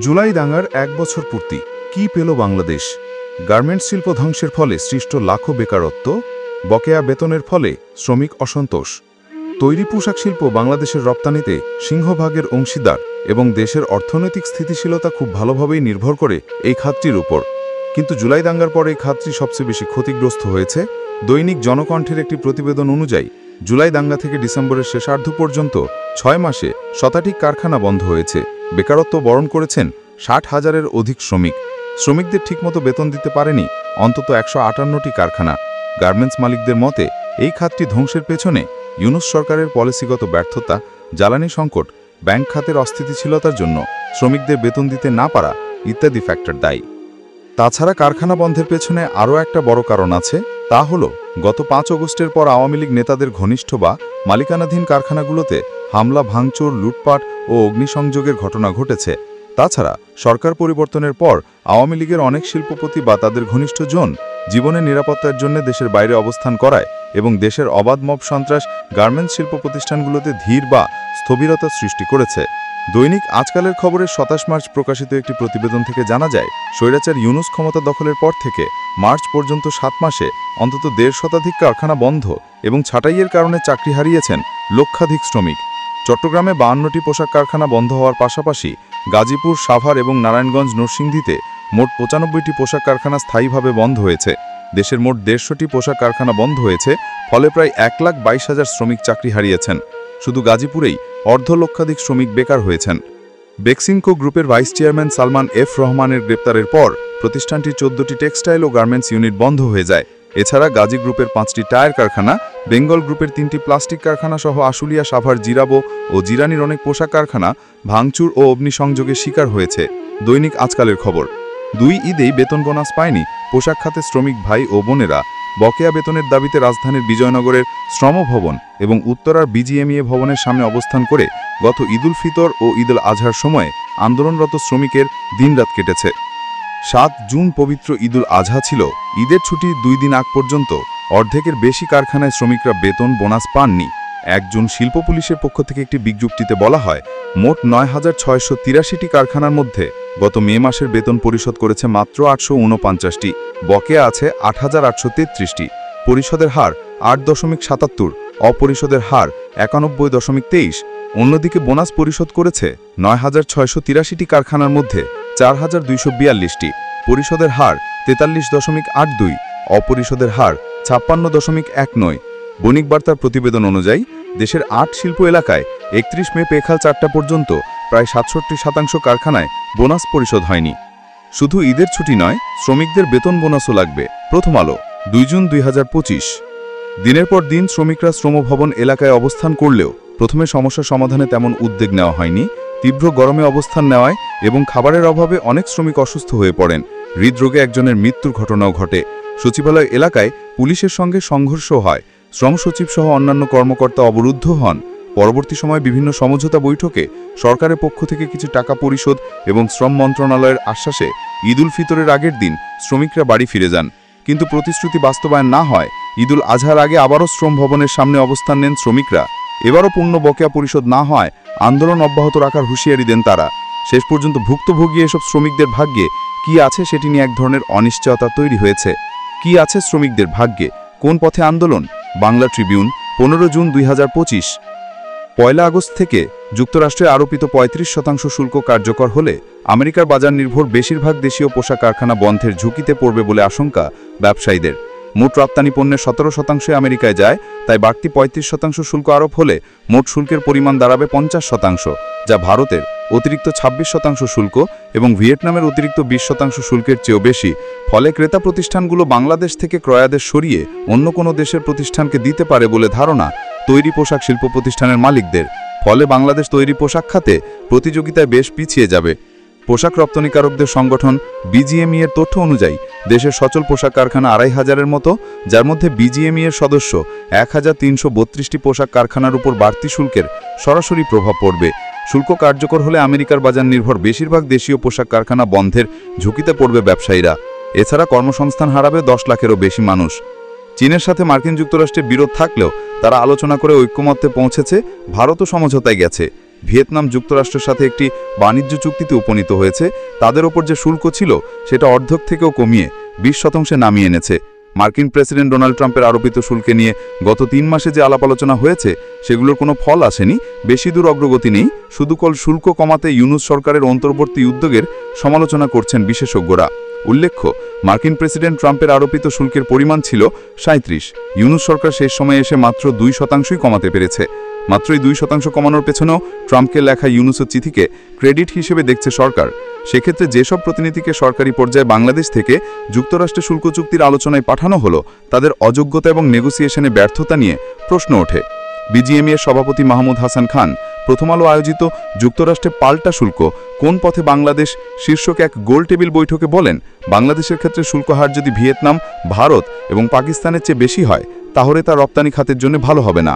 জুলাই দাঙ্গার ১ বছর পূর্তি কি পেল বাংলাদেশ? গার্মেন্টস শিল্প ধ্বংসের ফলে সৃষ্ট লাখো বেকারত্ব, বকেয়া বেতনের ফলে শ্রমিক অসন্তোষ। তৈরি পোশাক শিল্প বাংলাদেশের রপ্তানিতে সিংহভাগের অংশীদার এবং দেশের অর্থনৈতিক স্থিতিশীলতা খুব ভালোভাবেই নির্ভর করে এই খাতটির উপর। কিন্তু জুলাই দাঙ্গার পর এই খাতটি সবচেয়ে বেশি ক্ষতিগ্রস্ত হয়েছে। দৈনিক জনকণ্ঠের একটি প্রতিবেদন অনুযায়ী জুলাই দাঙ্গা থেকে ডিসেম্বরের শেষার্ধ পর্যন্ত ৬ মাসে শতাধিক কারখানা বন্ধ হয়েছে। বেকারত্ব বরণ করেছেন ৬০,০০০-এর অধিক শ্রমিক। শ্রমিকদের ঠিকমতো বেতন দিতে পারেনি অন্তত ১৫৮টি কারখানা। গার্মেন্টস মালিকদের মতে এই খাতটি ধ্বংসের পেছনে ইউনূস সরকারের পলিসিগত ব্যর্থতা, জ্বালানি সংকট, ব্যাংক খাতের অস্থিতিশীলতার জন্য শ্রমিকদের বেতন দিতে না পারা ইত্যাদি ফ্যাক্টর দায়ী। তাছাড়া কারখানা বন্ধের পেছনে আরও একটা বড় কারণ আছে, তা হল গত ৫ আগস্টের পর আওয়ামী লীগ নেতাদের ঘনিষ্ঠ বা মালিকানাধীন কারখানাগুলোতে হামলা, ভাঙচুর, লুটপাট ও অগ্নিসংযোগের ঘটনা ঘটেছে। তাছাড়া সরকার পরিবর্তনের পর আওয়ামী লীগের অনেক শিল্পপতি বা তাদের ঘনিষ্ঠজন জীবনের নিরাপত্তার জন্য দেশের বাইরে অবস্থান করায় এবং দেশের অবাধ মব সন্ত্রাস গার্মেন্টস শিল্প প্রতিষ্ঠানগুলোতে ধীর বা স্থবিরতা সৃষ্টি করেছে। দৈনিক আজকালের খবরের ২৭ মার্চ প্রকাশিত একটি প্রতিবেদন থেকে জানা যায়, স্বৈরাচার ইউনূস ক্ষমতা দখলের পর থেকে মার্চ পর্যন্ত ৭ মাসে অন্তত ১৫০ শতাধিক কারখানা বন্ধ এবং ছাঁটাইয়ের কারণে চাকরি হারিয়েছেন লক্ষাধিক শ্রমিক। চট্টগ্রামে ৫২টি পোশাক কারখানা বন্ধ হওয়ার পাশাপাশি গাজীপুর, সাভার এবং নারায়ণগঞ্জ, নরসিংদীতে মোট ৯৫টি পোশাক কারখানা স্থায়ীভাবে বন্ধ হয়েছে। দেশের মোট ১৫০টি পোশাক কারখানা বন্ধ হয়েছে, ফলে প্রায় ১,২২,০০০ শ্রমিক চাকরি হারিয়েছেন। শুধু গাজীপুরেই অর্ধলক্ষাধিক শ্রমিক বেকার হয়েছেন। বেক্সিমকো গ্রুপের ভাইস চেয়ারম্যান সালমান এফ রহমানের গ্রেপ্তারের পর প্রতিষ্ঠানটির ১৪টি টেক্সটাইল ও গার্মেন্টস ইউনিট বন্ধ হয়ে যায়। এছাড়া গাজী গ্রুপের ৫টি টায়ার কারখানা, বেঙ্গল গ্রুপের 3টি প্লাস্টিক কারখানা সহ আশুলিয়া, সাভার, জিরাবো ও জিরানির অনেক পোশাক কারখানা ভাঙচুর ও অগ্নিসংযোগের শিকার হয়েছে। দৈনিক আজকালের খবর। ২ ঈদেই বেতন বোনাস পায়নি পোশাক খাতে শ্রমিক ভাই ও বোনেরা। বকেয়া বেতনের দাবিতে রাজধানীর বিজয়নগরের শ্রমভবন এবং উত্তরার বিজিএমইএ ভবনের সামনে অবস্থান করে গত ঈদুল ফিতর ও ঈদুল আজহার সময়ে আন্দোলনরত শ্রমিকের দিনরাত কেটেছে। ৭ জুন পবিত্র ঈদুল আজহা ছিল। ঈদের ছুটি ২ দিন আগ পর্যন্ত অর্ধেকের বেশি কারখানায় শ্রমিকরা বেতন বোনাস পাননি। ১ জুন শিল্প পুলিশের পক্ষ থেকে একটি বিজ্ঞপ্তিতে বলা হয়, মোট ৯,৬৮৩টি কারখানার মধ্যে গত মে মাসের বেতন পরিশোধ করেছে মাত্র ৮৪৯টি, বকেয়া আছে ৮,৮৩৩টি। পরিশোধের হার ৮.৭৭, অপরিশোধের হার ৯১.২৩। অন্যদিকে বোনাস পরিশোধ করেছে ৯,৬৮৩টি কারখানার মধ্যে ৪,২৪২টি, পরিশোধের হার ৪৩.৮২, অপরিশোধের হার ৫৬.১৯। বণিক বার্তার প্রতিবেদন অনুযায়ী দেশের ৮ শিল্প এলাকায় ৩১ মে পেখাল ৪টা পর্যন্ত প্রায় ৬৭% কারখানায় বোনাস পরিশোধ হয়নি। শুধু ঈদের ছুটি নয়, শ্রমিকদের বেতন বোনাসও লাগবে। প্রথম আলো, ২ জুন ২০২৫। দিনের পর দিন শ্রমিকরা শ্রমভবন এলাকায় অবস্থান করলেও প্রথমে সমস্যা সমাধানে তেমন উদ্যোগ নেওয়া হয়নি। তীব্র গরমে অবস্থান নেওয়ায় এবং খাবারের অভাবে অনেক শ্রমিক অসুস্থ হয়ে পড়েন। হৃদরোগে একজনের মৃত্যুর ঘটনাও ঘটে। সচিবালয় এলাকায় পুলিশের সঙ্গে সংঘর্ষ হয়। শ্রম সচিব সহ অন্যান্য কর্মকর্তা অবরুদ্ধ হন। পরবর্তী সময় বিভিন্ন সমঝোতা বৈঠকে সরকারের পক্ষ থেকে কিছু টাকা পরিশোধ এবং শ্রম মন্ত্রণালয়ের আশ্বাসে ঈদুল ফিতরের আগের দিন শ্রমিকরা বাড়ি ফিরে যান। কিন্তু প্রতিশ্রুতি বাস্তবায়ন না হয় ঈদুল আজহার আগে আবারও শ্রম ভবনের সামনে অবস্থান নেন শ্রমিকরা। এবারও পূর্ণ বকেয়া পরিশোধ না হয় আন্দোলন অব্যাহত রাখার হুঁশিয়ারি দেন তারা। শেষ পর্যন্ত ভুক্তভোগী এসব শ্রমিকদের ভাগ্যে কি আছে সেটি নিয়ে এক ধরনের অনিশ্চয়তা তৈরি হয়েছে। কি আছে শ্রমিকদের ভাগ্যে? কোন পথে আন্দোলন? Bangla Tribune, ১৫ June ২০২৫। ১ আগস্ট থেকে যুক্তরাষ্ট্রে আরোপিত ৩৫% শুল্ক কার্যকর হলে আমেরিকার বাজার নির্ভর বেশিরভাগ দেশীয় পোশাক কারখানা বন্ধের ঝুঁকিতে পড়বে বলে আশঙ্কা ব্যবসায়ীদের। মোট রপ্তানি পণ্যের ১৭% আমেরিকায় যায়, তাই বাড়তি ৩৫% শুল্ক আরোপ হলে মোট শুল্কের পরিমাণ দাঁড়াবে ৫০%, যা ভারতের অতিরিক্ত ২৬% শুল্ক এবং ভিয়েতনামের অতিরিক্ত ২০% শুল্কের চেয়েও বেশি। ফলে ক্রেতা প্রতিষ্ঠানগুলো বাংলাদেশ থেকে ক্রয়াদেশ সরিয়ে অন্য কোনো দেশের প্রতিষ্ঠানকে দিতে পারে বলে ধারণা তৈরি পোশাক শিল্প প্রতিষ্ঠানের মালিকদের। ফলে বাংলাদেশ তৈরি পোশাক খাতে প্রতিযোগিতায় বেশ পিছিয়ে যাবে। পোশাক রপ্তানিকারকদের সংগঠন বিজিএমই এর তথ্য অনুযায়ী দেশের সচল পোশাক কারখানা ২৫০০-এর মতো, যার মধ্যে বিজিএমই এর সদস্য ১,৩৩২টি পোশাক কারখানার উপর বাড়তি শুল্কের সরাসরি প্রভাব পড়বে। শুল্ক কার্যকর হলে আমেরিকার বাজার নির্ভর বেশিরভাগ দেশীয় পোশাক কারখানা বন্ধের ঝুঁকিতে পড়বে ব্যবসায়ীরা। এছাড়া কর্মসংস্থান হারাবে ১০ লাখেরও বেশি মানুষ। চীনের সাথে মার্কিন যুক্তরাষ্ট্রের বিরোধ থাকলেও তারা আলোচনা করে ঐক্যমত্যে পৌঁছেছে, ভারতও সমঝোতায় গেছে। ভিয়েতনাম যুক্তরাষ্ট্রের সাথে একটি বাণিজ্য চুক্তিতে উপনীত হয়েছে, তাদের ওপর যে শুল্ক ছিল সেটা অর্ধেক থেকেও কমিয়ে 20% নামিয়ে এনেছে। মার্কিন প্রেসিডেন্ট ডোনাল্ড ট্রাম্পের আরোপিত শুল্কে নিয়ে গত 3 মাসে যে আলাপ আলোচনা হয়েছে সেগুলোর কোনো ফল আসেনি, বেশি দূর অগ্রগতি নেই, শুধু শুল্ক কমাতে ইউনূস সরকারের অন্তর্বর্তী উদ্যোগের সমালোচনা করছেন বিশেষজ্ঞরা। উল্লেখ্য, মার্কিন প্রেসিডেন্ট ট্রাম্পের আরোপিত শুল্কের পরিমাণ ছিল 37, ইউনূস সরকার শেষ সময়ে এসে মাত্র 2% কমাতে পেরেছে। মাত্র এই 2% কমানোর পেছনেও ট্রাম্পকে লেখা ইউনূসের চিঠিকে ক্রেডিট হিসেবে দেখছে সরকার। সেক্ষেত্রে যেসব প্রতিনিধিকে সরকারি পর্যায়ে বাংলাদেশ থেকে যুক্তরাষ্ট্রে শুল্ক চুক্তির আলোচনায় পাঠানো হলো, তাদের অযোগ্যতা এবং নেগোসিয়েশনে ব্যর্থতা নিয়ে প্রশ্ন ওঠে। বিজিএমইএর সভাপতি মাহমুদ হাসান খান প্রথম আলো আয়োজিত যুক্তরাষ্ট্রে পাল্টা শুল্ক কোন পথে বাংলাদেশ শীর্ষক এক গোল টেবিল বৈঠকে বলেন, বাংলাদেশের ক্ষেত্রে শুল্ক হার যদি ভিয়েতনাম, ভারত এবং পাকিস্তানের চেয়ে বেশি হয় তাহলে তা রপ্তানি খাতের জন্য ভালো হবে না।